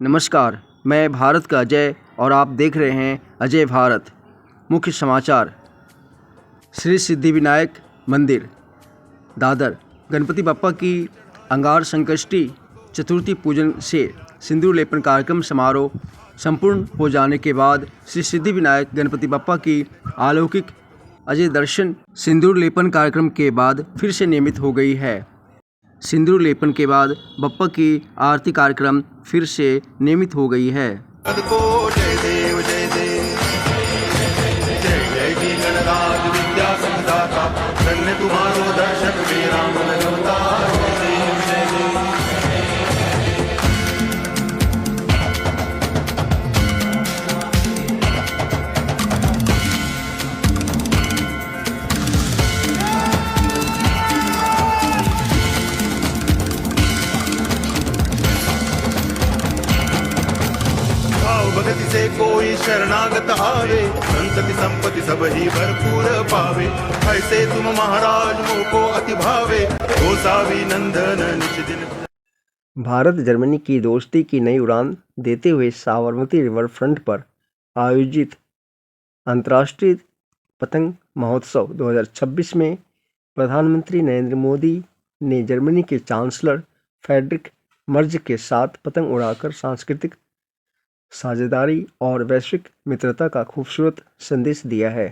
नमस्कार, मैं भारत का अजय और आप देख रहे हैं अजय भारत। मुख्य समाचार। श्री सिद्धिविनायक मंदिर दादर गणपति बप्पा की अंगार संकष्टी चतुर्थी पूजन से सिंदूर लेपन कार्यक्रम समारोह संपूर्ण हो जाने के बाद श्री सिद्धिविनायक गणपति बप्पा की अलौकिक अजय दर्शन सिंदूर लेपन कार्यक्रम के बाद फिर से नियमित हो गई है। सिंदूर लेपन के बाद बप्पा की आरती कार्यक्रम फिर से नियमित हो गई है। जय देव जय देव जय जय की गणराज विद्या संदाता धन्य तुम्हारो दर्शन मेरा मन रमता। जय देव जय देव भगति से कोई शरणागत आवे संतति संपत्ति सब ही भरपूर पावे। ऐसे तुम महाराज मोको अति भावे गोसावी नंदन निज दिन। भारत जर्मनी की दोस्ती की नई उड़ान देते हुए साबरमती रिवर फ्रंट पर आयोजित अंतर्राष्ट्रीय पतंग महोत्सव 2026 में प्रधानमंत्री नरेंद्र मोदी ने जर्मनी के चांसलर फ्रेडरिक मर्ज के साथ पतंग उड़ाकर सांस्कृतिक साझेदारी और वैश्विक मित्रता का खूबसूरत संदेश दिया है।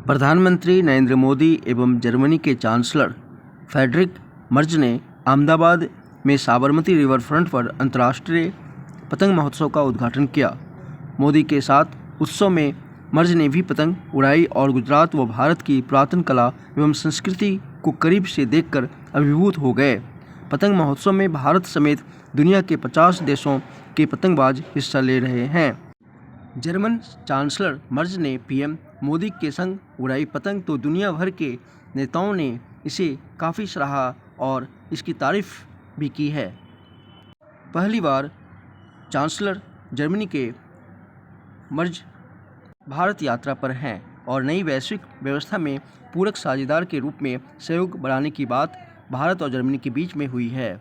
प्रधानमंत्री नरेंद्र मोदी एवं जर्मनी के चांसलर फ्रेडरिक मर्ज ने अहमदाबाद में साबरमती रिवर फ्रंट पर अंतर्राष्ट्रीय पतंग महोत्सव का उद्घाटन किया। मोदी के साथ उत्सव में मर्ज ने भी पतंग उड़ाई और गुजरात व भारत की पुरातन कला एवं संस्कृति को करीब से देखकर अभिभूत हो गए। पतंग महोत्सव में भारत समेत दुनिया के 50 देशों के पतंगबाज हिस्सा ले रहे हैं। जर्मन चांसलर मर्ज ने पीएम मोदी के संग उड़ाई पतंग तो दुनिया भर के नेताओं ने इसे काफ़ी सराहा और इसकी तारीफ भी की है। पहली बार चांसलर जर्मनी के मर्ज भारत यात्रा पर हैं और नई वैश्विक व्यवस्था में पूरक साझेदार के रूप में सहयोग बढ़ाने की बात भारत और जर्मनी के बीच में हुई है।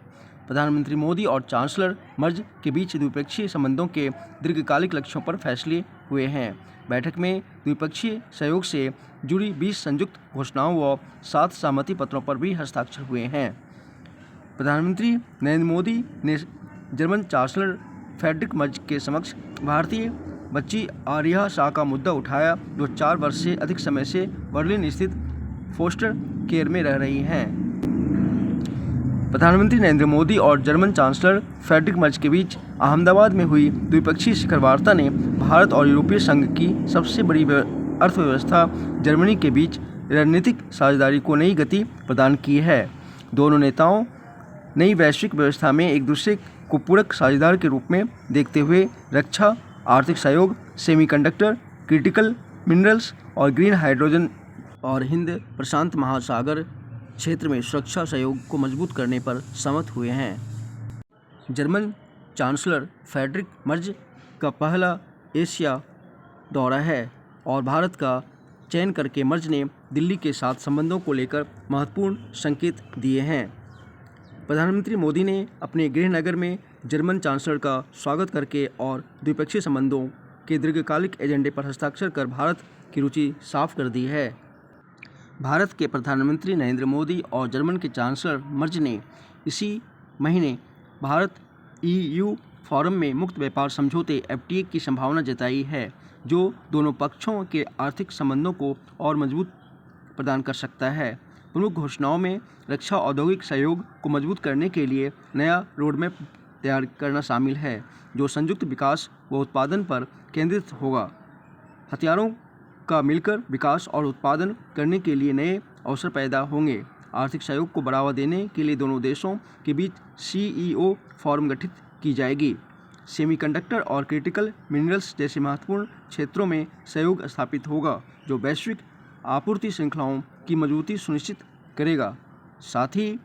प्रधानमंत्री मोदी और चांसलर मर्ज के बीच द्विपक्षीय संबंधों के दीर्घकालिक लक्ष्यों पर फैसले हुए हैं। बैठक में द्विपक्षीय सहयोग से जुड़ी 20 संयुक्त घोषणाओं व 7 सहमति पत्रों पर भी हस्ताक्षर हुए हैं। प्रधानमंत्री नरेंद्र मोदी ने जर्मन चांसलर फ्रेडरिक मर्ज के समक्ष भारतीय बच्ची आर्या शाह का मुद्दा उठाया, जो 4 वर्ष से अधिक समय से बर्लिन स्थित फोस्टर केयर में रह रही हैं। प्रधानमंत्री नरेंद्र मोदी और जर्मन चांसलर फ्रेडरिक मर्ज के बीच अहमदाबाद में हुई द्विपक्षीय शिखर वार्ता ने भारत और यूरोपीय संघ की सबसे बड़ी अर्थव्यवस्था जर्मनी के बीच रणनीतिक साझेदारी को नई गति प्रदान की है। दोनों नेताओं नई वैश्विक व्यवस्था में एक दूसरे को पूरक साझेदार के रूप में देखते हुए रक्षा, आर्थिक सहयोग, सेमीकंडक्टर, क्रिटिकल मिनरल्स और ग्रीन हाइड्रोजन और हिंद प्रशांत महासागर क्षेत्र में सुरक्षा सहयोग को मजबूत करने पर सहमत हुए हैं। जर्मन चांसलर फ्रेडरिक मर्ज का पहला एशिया दौरा है और भारत का चयन करके मर्ज ने दिल्ली के साथ संबंधों को लेकर महत्वपूर्ण संकेत दिए हैं। प्रधानमंत्री मोदी ने अपने गृहनगर में जर्मन चांसलर का स्वागत करके और द्विपक्षीय संबंधों के दीर्घकालिक एजेंडे पर हस्ताक्षर कर भारत की रुचि साफ कर दी है। भारत के प्रधानमंत्री नरेंद्र मोदी और जर्मन के चांसलर मर्ज ने इसी महीने भारत EU फोरम में मुक्त व्यापार समझौते FTA की संभावना जताई है, जो दोनों पक्षों के आर्थिक संबंधों को और मजबूत प्रदान कर सकता है। प्रमुख घोषणाओं में रक्षा औद्योगिक सहयोग को मजबूत करने के लिए नया रोडमैप तैयार करना शामिल है, जो संयुक्त विकास व उत्पादन पर केंद्रित होगा। हथियारों का मिलकर विकास और उत्पादन करने के लिए नए अवसर पैदा होंगे। आर्थिक सहयोग को बढ़ावा देने के लिए दोनों देशों के बीच CEO फोरम गठित की जाएगी। सेमीकंडक्टर और क्रिटिकल मिनरल्स जैसे महत्वपूर्ण क्षेत्रों में सहयोग स्थापित होगा, जो वैश्विक आपूर्ति श्रृंखलाओं की मजबूती सुनिश्चित करेगा। साथ ही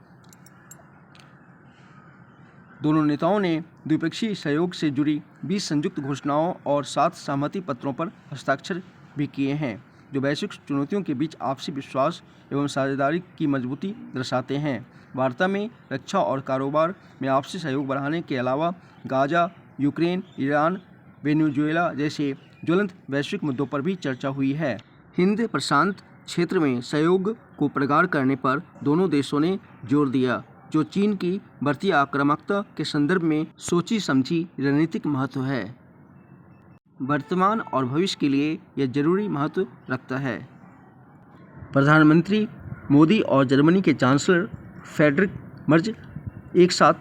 दोनों नेताओं ने द्विपक्षीय सहयोग से जुड़ी 20 संयुक्त घोषणाओं और 7 सहमति पत्रों पर हस्ताक्षर भी किए हैं। जो वैश्विक चुनौतियों के बीच आपसी विश्वास एवं साझेदारी की मजबूती दर्शाते हैं। वार्ता में रक्षा और कारोबार में आपसी सहयोग बढ़ाने के अलावा गाजा, यूक्रेन, ईरान, वेनेजुएला जैसे ज्वलंत वैश्विक मुद्दों पर भी चर्चा हुई है। हिंद प्रशांत क्षेत्र में सहयोग को प्रगाढ़ करने पर दोनों देशों ने जोर दिया, जो चीन की बढ़ती आक्रामकता के संदर्भ में सोची समझी रणनीतिक महत्व है। वर्तमान और भविष्य के लिए यह जरूरी महत्व रखता है। प्रधानमंत्री मोदी और जर्मनी के चांसलर फ्रेडरिक मर्ज एक साथ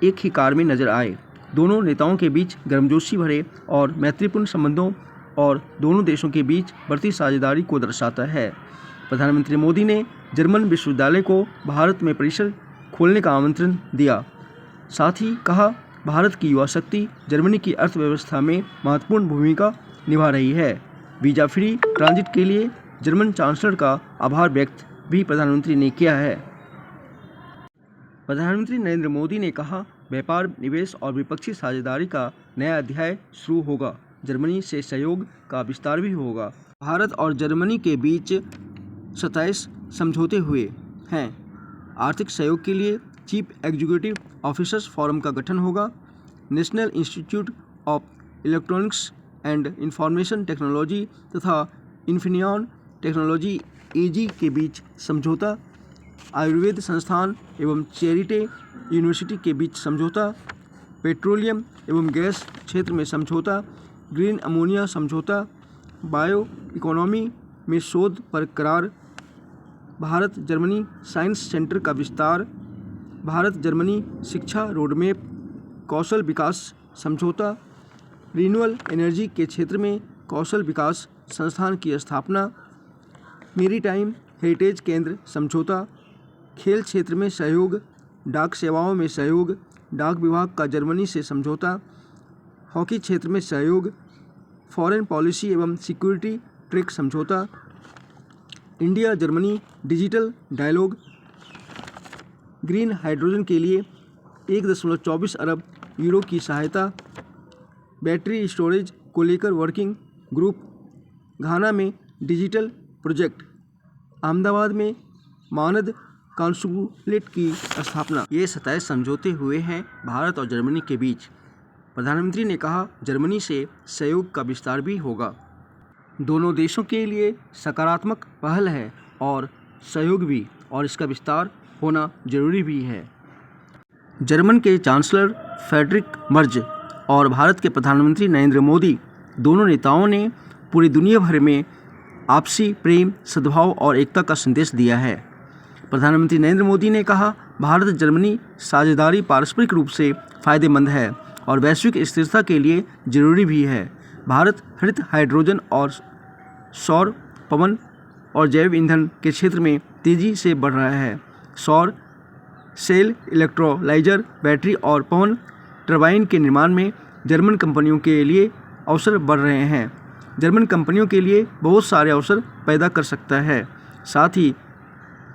एक ही कार में नजर आए। दोनों नेताओं के बीच गर्मजोशी भरे और मैत्रीपूर्ण संबंधों और दोनों देशों के बीच बढ़ती साझेदारी को दर्शाता है। प्रधानमंत्री मोदी ने जर्मन विश्वविद्यालय को भारत में परिसर खोलने का आमंत्रण दिया। साथ ही कहा, भारत की युवा शक्ति जर्मनी की अर्थव्यवस्था में महत्वपूर्ण भूमिका निभा रही है। वीजा फ्री ट्रांजिट के लिए जर्मन चांसलर का आभार व्यक्त भी प्रधानमंत्री ने किया है। प्रधानमंत्री नरेंद्र मोदी ने कहा, व्यापार, निवेश और द्विपक्षीय साझेदारी का नया अध्याय शुरू होगा। जर्मनी से सहयोग का विस्तार भी होगा। भारत और जर्मनी के बीच 27 समझौते हुए हैं। आर्थिक सहयोग के लिए चीफ एग्जीक्यूटिव ऑफिसर्स फोरम का गठन होगा। National institute of electronics and information technology तथा इन्फिनियन टेक्नोलॉजी एजी के बीच समझौता। आयुर्वेद संस्थान एवं चैरिटे यूनिवर्सिटी के बीच समझौता। पेट्रोलियम एवं गैस क्षेत्र में समझौता। ग्रीन अमोनिया समझौता। बायो इकोनॉमी में शोध पर करार। भारत जर्मनी साइंस सेंटर का विस्तार। भारत जर्मनी शिक्षा रोडमैप। कौशल विकास समझौता। रिन्यूएबल एनर्जी के क्षेत्र में कौशल विकास संस्थान की स्थापना। मेरीटाइम हेरिटेज केंद्र समझौता। खेल क्षेत्र में सहयोग। डाक सेवाओं में सहयोग। डाक विभाग का जर्मनी से समझौता। हॉकी क्षेत्र में सहयोग। फॉरेन पॉलिसी एवं सिक्योरिटी ट्रैक समझौता। India Germany digital dialogue. Green hydrogen के लिए 1.24 अरब यूरो की सहायता। बैटरी स्टोरेज को लेकर वर्किंग ग्रुप। घाना में डिजिटल प्रोजेक्ट। अहमदाबाद में मानद कॉन्सुलेट की स्थापना। ये 27 समझौते हुए हैं भारत और जर्मनी के बीच। प्रधानमंत्री ने कहा, जर्मनी से सहयोग का विस्तार भी होगा। दोनों देशों के लिए सकारात्मक पहल है और सहयोग भी, और इसका विस्तार होना जरूरी भी है। जर्मन के चांसलर फ्रेडरिक मर्ज और भारत के प्रधानमंत्री नरेंद्र मोदी दोनों नेताओं ने पूरी दुनिया भर में आपसी प्रेम, सद्भाव और एकता का संदेश दिया है। प्रधानमंत्री नरेंद्र मोदी ने कहा, भारत जर्मनी साझेदारी पारस्परिक रूप से फायदेमंद है और वैश्विक स्थिरता के लिए जरूरी भी है। भारत हरित हाइड्रोजन और सौर, पवन और जैव ईंधन के क्षेत्र में तेजी से बढ़ रहा है। सौर सेल, इलेक्ट्रोलाइजर, बैटरी और पवन टरबाइन के निर्माण में जर्मन कंपनियों के लिए अवसर बढ़ रहे हैं। जर्मन कंपनियों के लिए बहुत सारे अवसर पैदा कर सकता है। साथ ही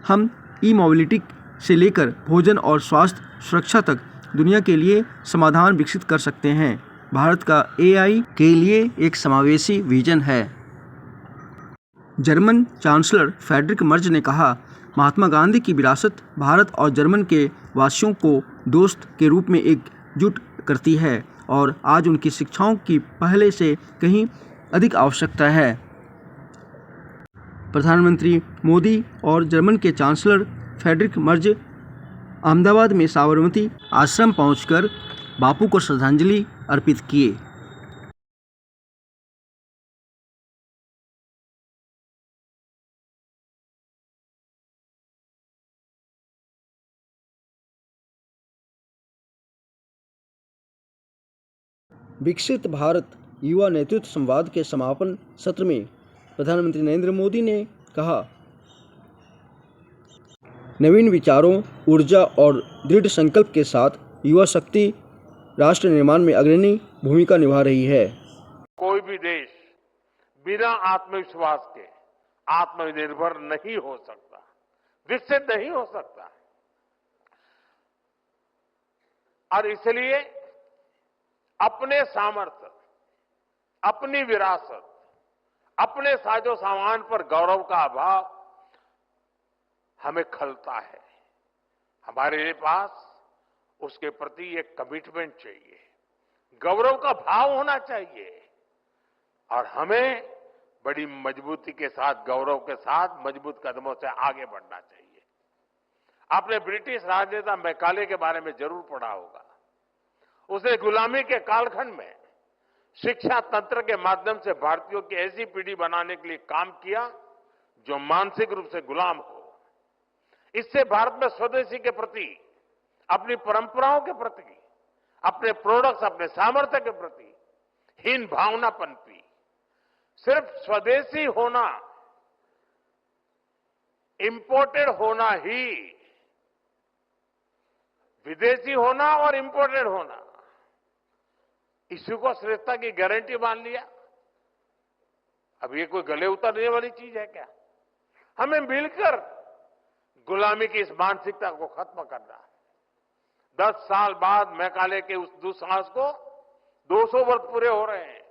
हम ई-मोबिलिटी से लेकर भोजन और स्वास्थ्य सुरक्षा तक दुनिया के लिए समाधान विकसित कर सकते हैं। भारत का एआई के लिए एक समावेशी विजन है। जर्मन चांसलर फ्रेडरिक मर्ज ने कहा, महात्मा गांधी की विरासत भारत और जर्मन के वासियों को दोस्त के रूप में एकजुट करती है और आज उनकी शिक्षाओं की पहले से कहीं अधिक आवश्यकता है। प्रधानमंत्री मोदी और जर्मन के चांसलर फ्रेडरिक मर्ज अहमदाबाद में साबरमती आश्रम पहुंचकर बापू को श्रद्धांजलि अर्पित किए। विकसित भारत युवा नेतृत्व संवाद के समापन सत्र में प्रधानमंत्री नरेंद्र मोदी ने कहा, नवीन विचारों, ऊर्जा और दृढ़ संकल्प के साथ युवा शक्ति राष्ट्र निर्माण में अग्रणी भूमिका निभा रही है। कोई भी देश बिना आत्मविश्वास के आत्मनिर्भर नहीं हो सकता, विकसित नहीं हो सकता। और इसलिए अपने सामर्थ्य, अपनी विरासत, अपने साजो सामान पर गौरव का अभाव हमें खलता है। हमारे पास उसके प्रति एक कमिटमेंट चाहिए, गौरव का भाव होना चाहिए और हमें बड़ी मजबूती के साथ, गौरव के साथ मजबूत कदमों से आगे बढ़ना चाहिए। आपने ब्रिटिश राजनेता मैकाले के बारे में जरूर पढ़ा होगा। उसने गुलामी के कालखंड में शिक्षा तंत्र के माध्यम से भारतीयों की ऐसी पीढ़ी बनाने के लिए काम किया जो मानसिक रूप से गुलाम हो। इससे भारत में स्वदेशी के प्रति, अपनी परंपराओं के प्रति, अपने प्रोडक्ट्स, अपने सामर्थ्य के प्रति हीन भावना पनपी। सिर्फ स्वदेशी होना, इंपोर्टेड होना ही, विदेशी होना और इंपोर्टेड होना, इसी को श्रेष्ठता की गारंटी मान लिया। अब ये कोई गले उतरने वाली चीज है क्या? हमें मिलकर गुलामी की इस मानसिकता को खत्म करना है। 10 साल बाद मैकाले के उस दुस्साहस को 200 वर्ष पूरे हो रहे हैं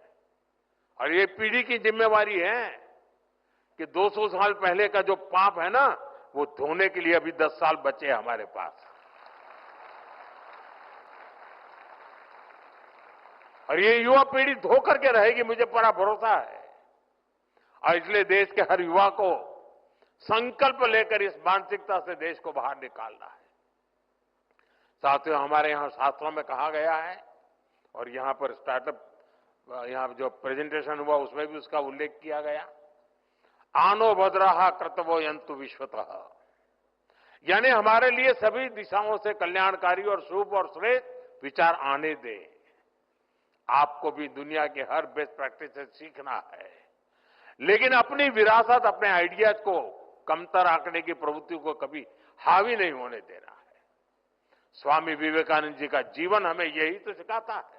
और ये पीढ़ी की जिम्मेवारी है कि 200 साल पहले का जो पाप है ना, वो धोने के लिए अभी 10 साल बचे हैं हमारे पास। और ये युवा पीढ़ी धो करके रहेगी, मुझे पूरा भरोसा है। और इसलिए देश के हर युवा को संकल्प लेकर इस मानसिकता से देश को बाहर निकालना है। साथियों, हमारे यहां शास्त्रों में कहा गया है और यहां पर स्टार्टअप, यहां जो प्रेजेंटेशन हुआ उसमें भी उसका उल्लेख किया गया, आनो भद्रः कर्तव्यो यन्तु विश्वतः, यानी हमारे लिए सभी दिशाओं से कल्याणकारी और शुभ और श्रेष्ठ विचार आने दे। आपको भी दुनिया के हर बेस्ट प्रैक्टिस से सीखना है, लेकिन अपनी विरासत, अपने आइडियाज को कमतर आंकने की प्रवृत्ति को कभी हावी नहीं होने देना है। स्वामी विवेकानंद जी का जीवन हमें यही तो सिखाता है।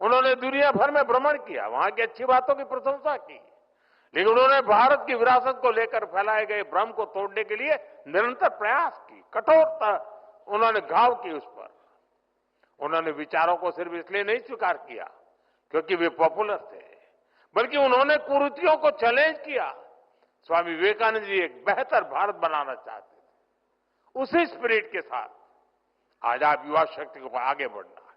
उन्होंने दुनिया भर में भ्रमण किया, वहां की अच्छी बातों की प्रशंसा की, लेकिन उन्होंने भारत की विरासत को लेकर फैलाए गए भ्रम को तोड़ने के लिए निरंतर प्रयास की, कठोरता उन्होंने घाव की उस पर। उन्होंने विचारों को सिर्फ इसलिए नहीं स्वीकार किया क्योंकि वे पॉपुलर थे, बल्कि उन्होंने कुरीतियों को चैलेंज किया। स्वामी विवेकानंद जी एक बेहतर भारत बनाना चाहते थे। उसी स्पिरिट के साथ आज आप युवा शक्ति को आगे बढ़ना